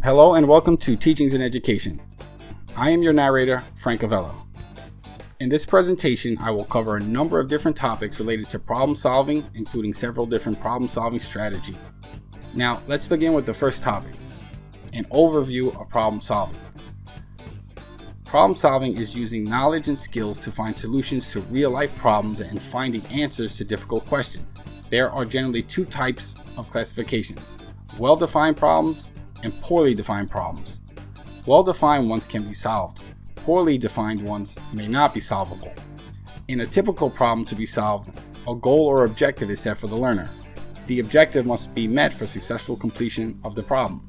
Hello and welcome to Teachings in Education. I am your narrator, Frank Avella. In this presentation, I will cover a number of different topics related to problem solving, including several different problem solving strategies. Now, let's begin with the first topic, an overview of problem solving. Problem solving is using knowledge and skills to find solutions to real-life problems and finding answers to difficult questions. There are generally two types of classifications: well-defined problems and poorly defined problems. Well-defined ones can be solved. Poorly defined ones may not be solvable. In a typical problem to be solved, a goal or objective is set for the learner. The objective must be met for successful completion of the problem.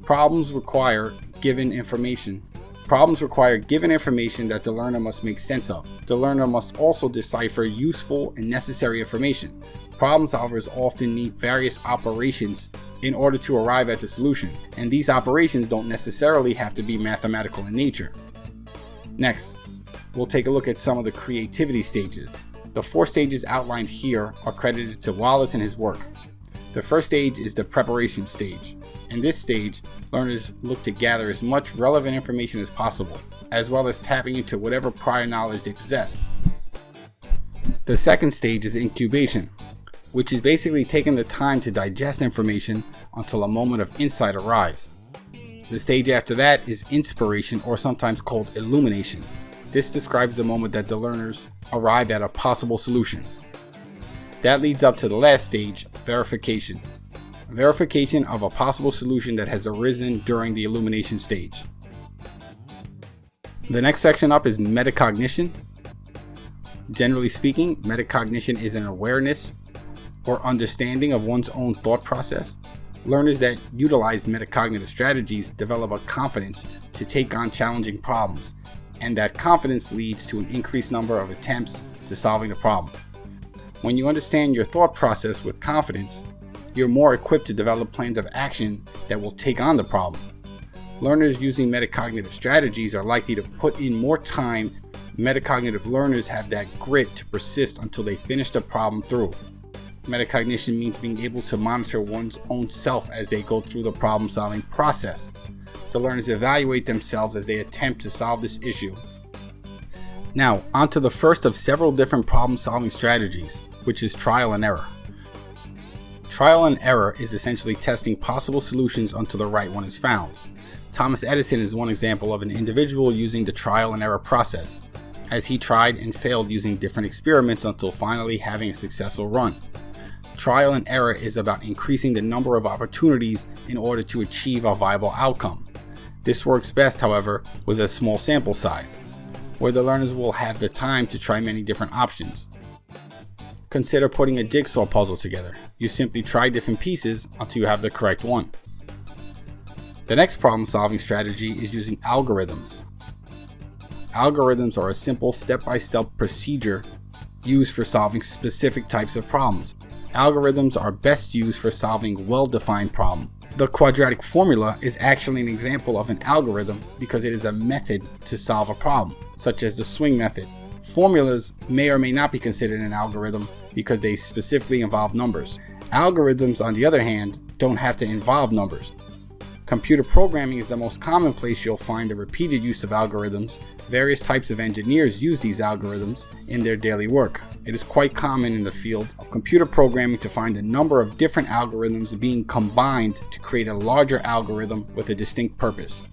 Problems require given information that the learner must make sense of. The learner must also decipher useful and necessary information. Problem solvers often need various operations in order to arrive at the solution, and these operations don't necessarily have to be mathematical in nature. Next, we'll take a look at some of the creativity stages. The 4 stages outlined here are credited to Wallace and his work. The first stage is the preparation stage. In this stage, learners look to gather as much relevant information as possible, as well as tapping into whatever prior knowledge they possess. The second stage is incubation, which is basically taking the time to digest information until a moment of insight arrives. The stage after that is inspiration, or sometimes called illumination. This describes the moment that the learners arrive at a possible solution. That leads up to the last stage, verification. Verification of a possible solution that has arisen during the illumination stage. The next section up is metacognition. Generally speaking, metacognition is an awareness or understanding of one's own thought process. Learners that utilize metacognitive strategies develop a confidence to take on challenging problems, and that confidence leads to an increased number of attempts to solving the problem. When you understand your thought process with confidence, you're more equipped to develop plans of action that will take on the problem. Learners using metacognitive strategies are likely to put in more time. Metacognitive learners have that grit to persist until they finish the problem through. Metacognition means being able to monitor one's own self as they go through the problem-solving process. The learners evaluate themselves as they attempt to solve this issue. Now, on to the first of several different problem-solving strategies, which is trial and error. Trial and error is essentially testing possible solutions until the right one is found. Thomas Edison is one example of an individual using the trial and error process, as he tried and failed using different experiments until finally having a successful run. Trial and error is about increasing the number of opportunities in order to achieve a viable outcome. This works best, however, with a small sample size, where the learners will have the time to try many different options. Consider putting a jigsaw puzzle together. You simply try different pieces until you have the correct one. The next problem-solving strategy is using algorithms. Algorithms are a simple step-by-step procedure used for solving specific types of problems. Algorithms are best used for solving well-defined problems. The quadratic formula is actually an example of an algorithm because it is a method to solve a problem, such as the swing method. Formulas may or may not be considered an algorithm because they specifically involve numbers. Algorithms, on the other hand, don't have to involve numbers. Computer programming is the most common place you'll find the repeated use of algorithms. Various types of engineers use these algorithms in their daily work. It is quite common in the field of computer programming to find a number of different algorithms being combined to create a larger algorithm with a distinct purpose.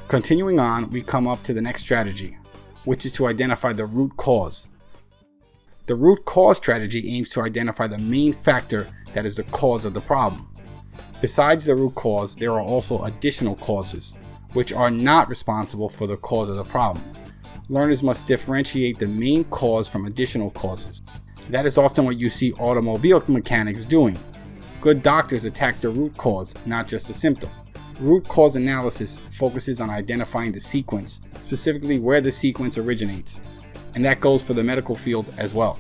Continuing on, we come up to the next strategy, which is to identify the root cause. The root cause strategy aims to identify the main factor that is the cause of the problem. Besides the root cause, there are also additional causes, which are not responsible for the cause of the problem. Learners must differentiate the main cause from additional causes. That is often what you see automobile mechanics doing. Good doctors attack the root cause, not just the symptom. Root cause analysis focuses on identifying the sequence, specifically where the sequence originates, and that goes for the medical field as well.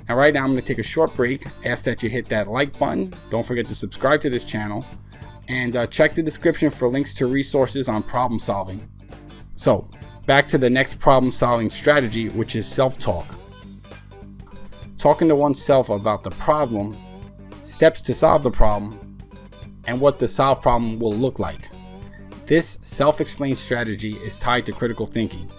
Now right now I'm going to take a short break, ask that you hit that like button, don't forget to subscribe to this channel, and check the description for links to resources on problem solving. So, back to the next problem solving strategy, which is self-talk. Talking to oneself about the problem, steps to solve the problem, and what the solved problem will look like. This self-explained strategy is tied to critical thinking.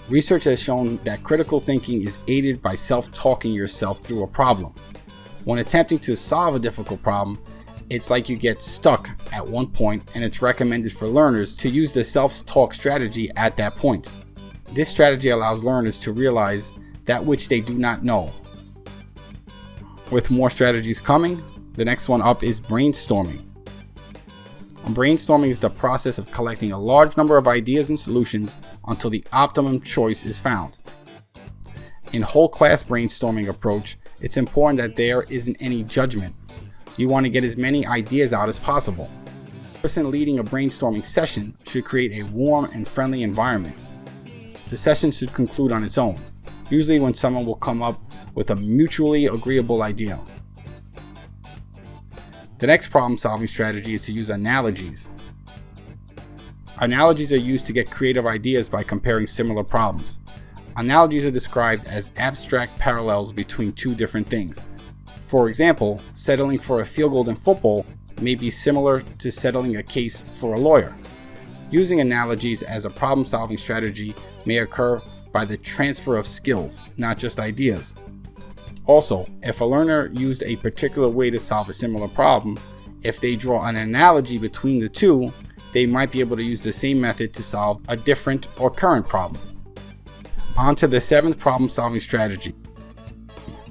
Research has shown that critical thinking is aided by self-talking yourself through a problem. When attempting to solve a difficult problem, it's like you get stuck at one point, and it's recommended for learners to use the self-talk strategy at that point. This strategy allows learners to realize that which they do not know. With more strategies coming, the next one up is brainstorming. Brainstorming is the process of collecting a large number of ideas and solutions until the optimum choice is found. In whole class brainstorming approach, it's important that there isn't any judgment. You want to get as many ideas out as possible. The person leading a brainstorming session should create a warm and friendly environment. The session should conclude on its own, usually when someone will come up with a mutually agreeable idea. The next problem-solving strategy is to use analogies. Analogies are used to get creative ideas by comparing similar problems. Analogies are described as abstract parallels between two different things. For example, settling for a field goal in football may be similar to settling a case for a lawyer. Using analogies as a problem-solving strategy may occur by the transfer of skills, not just ideas. Also, if a learner used a particular way to solve a similar problem, if they draw an analogy between the two, they might be able to use the same method to solve a different or current problem. On to the seventh problem-solving strategy,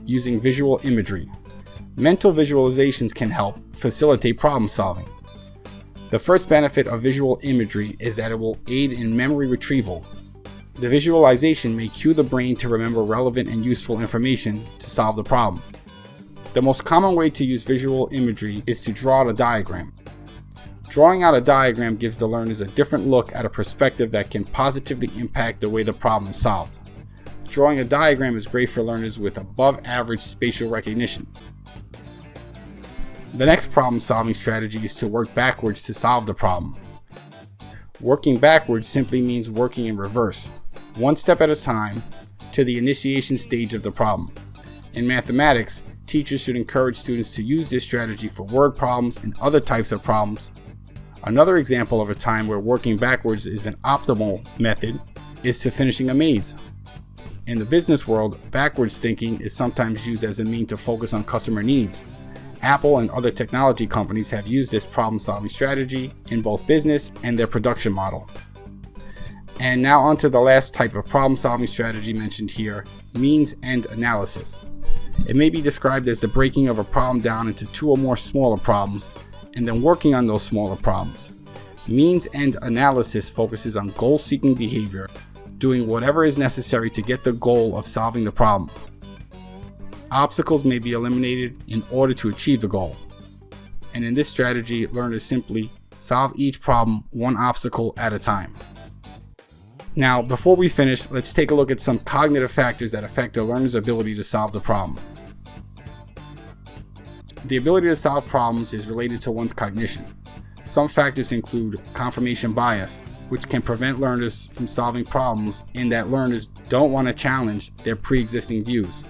using visual imagery. Mental visualizations can help facilitate problem solving. The first benefit of visual imagery is that it will aid in memory retrieval. The visualization may cue the brain to remember relevant and useful information to solve the problem. The most common way to use visual imagery is to draw out a diagram. Drawing out a diagram gives the learners a different look at a perspective that can positively impact the way the problem is solved. Drawing a diagram is great for learners with above average spatial recognition. The next problem-solving strategy is to work backwards to solve the problem. Working backwards simply means working in reverse, one step at a time, to the initiation stage of the problem. In mathematics, teachers should encourage students to use this strategy for word problems and other types of problems. Another example of a time where working backwards is an optimal method is to finishing a maze. In the business world, backwards thinking is sometimes used as a means to focus on customer needs. Apple and other technology companies have used this problem-solving strategy in both business and their production model. And now onto the last type of problem-solving strategy mentioned here, means-end analysis. It may be described as the breaking of a problem down into two or more smaller problems, and then working on those smaller problems. Means-end analysis focuses on goal-seeking behavior, doing whatever is necessary to get the goal of solving the problem. Obstacles may be eliminated in order to achieve the goal. And in this strategy, learners simply solve each problem one obstacle at a time. Now, before we finish, let's take a look at some cognitive factors that affect a learner's ability to solve the problem. The ability to solve problems is related to one's cognition. Some factors include confirmation bias, which can prevent learners from solving problems in that learners don't want to challenge their pre-existing views.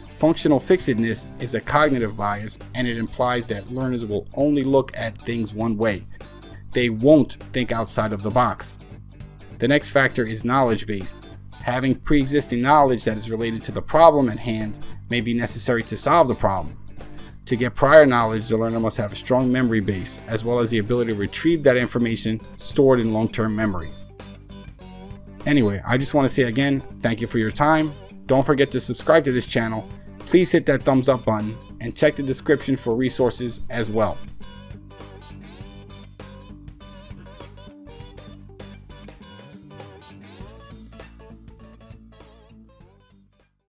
Functional fixedness is a cognitive bias, and it implies that learners will only look at things one way. They won't think outside of the box. The next factor is knowledge base. Having pre-existing knowledge that is related to the problem at hand may be necessary to solve the problem. To get prior knowledge, the learner must have a strong memory base, as well as the ability to retrieve that information stored in long-term memory. Anyway, I just want to say again, thank you for your time. Don't forget to subscribe to this channel. Please hit that thumbs up button and check the description for resources as well.